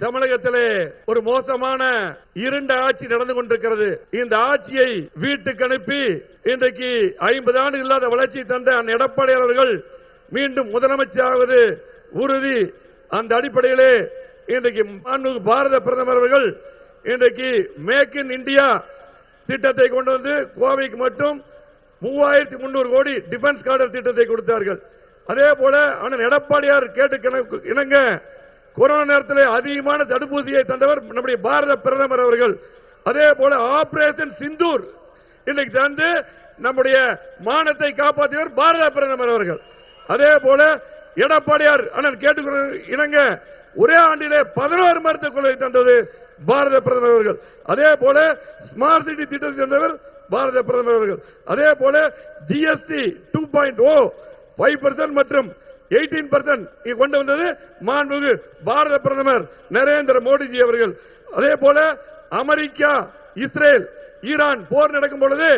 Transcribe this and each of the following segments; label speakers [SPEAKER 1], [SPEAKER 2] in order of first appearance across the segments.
[SPEAKER 1] தமிழகத்திலே ஒரு மோசமான இருண்ட ஆட்சி நடந்து கொண்டிருக்கிறது. இந்த ஆட்சியை வீட்டுக்கு அனுப்பி இன்றைக்கு 50 ஆண்டு இல்லாத வளர்ச்சி தந்த எடப்பாடி அவர்கள் மீண்டும் முதலமைச்சராவது உறுதி. அந்த அடிப்படையிலே இன்றைக்கு பாரத பிரதமர் அவர்கள் இன்றைக்கு மேக் இன் இந்தியா திட்டத்தை கொண்டு வந்து கோவைக்கு மட்டும் 3300 கோடி டிஃபென்ஸ் கார்டர் திட்டத்தை கொடுத்தார்கள். அதே போல அண்ணன் எடப்பாடியார் கேட்டு இணங்க கொரோனா நேரத்தில் அதிகமான தடுப்பூசியை தந்தவர் நம்முடைய பாரத பிரதமர் அவர்கள். அதே போல ஆபரேஷன் சிந்தூர் இன்னைக்கு தந்து நம்முடைய மானத்தை காப்பாற்றியவர் பாரத பிரதமர் அவர்கள். அதே போல எடப்பாடியார் அண்ணன் கேட்டு இணங்க ஒரே ஆண்டிலே 11 மருத்துவக் கொள்கை தந்தது பாரத பிரதமர் அவர்கள். அதே போல ஸ்மார்ட் சிட்டி திட்டத்தை தந்தவர் பாரத பிரதமர் அவர்கள். அதே போல ஜிஎஸ்டி 2.0 5% மற்றும் 18% கொண்டு வந்தது மாண்புமிகு பாரத பிரதமர் நரேந்திர மோடிஜி அவர்கள். அதே போல அமெரிக்கா, இஸ்ரேல், ஈரான் போர் நடக்கும் பொழுது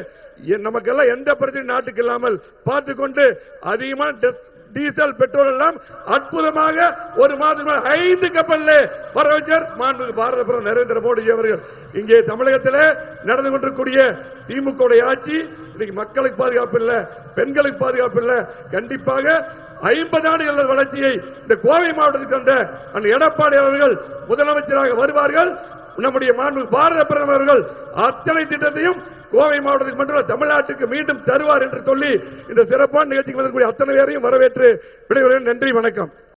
[SPEAKER 1] நமக்கெல்லாம் எந்த பிரச்சனை நாட்டுக்கு இல்லாமல் பார்த்துக்கொண்டு அதிகமான டீசல் பெட்ரோல் எல்லாம் அற்புதமாக ஒரு மாதம் 5 கப்பலில் வர வச்சார் மாண்புமிகு பாரத பிரதமர் நரேந்திர மோடிஜி அவர்கள். இங்கே தமிழகத்தில் நடந்து கொண்டிருக்கூடிய திமுக ஆட்சி இன்னைக்கு மக்களுக்கு பாதுகாப்பு இல்ல, பெண்களுக்கு பாதுகாப்பு இல்ல. கண்டிப்பாக 50 ஆண்டுகள் வளர்ச்சியை இந்த கோவை மாவட்டத்துக்கு தந்த அந்த எடப்பாடி அவர்கள் முதலமைச்சராக வருவார்கள். நம்முடைய மாண்புமிகு பாரத பிரதமர் அவர்கள் அத்தனை திட்டத்தையும் கோவை மாவட்டத்துக்கு மட்டும் தமிழ்நாட்டுக்கு மீண்டும் தருவார் என்று சொல்லி இந்த சிறப்பான நிகழ்ச்சிக்கு வந்திருக்கக்கூடிய அத்தனை பேரையும் வரவேற்று விடைபெறுகிறேன். நன்றி, வணக்கம்.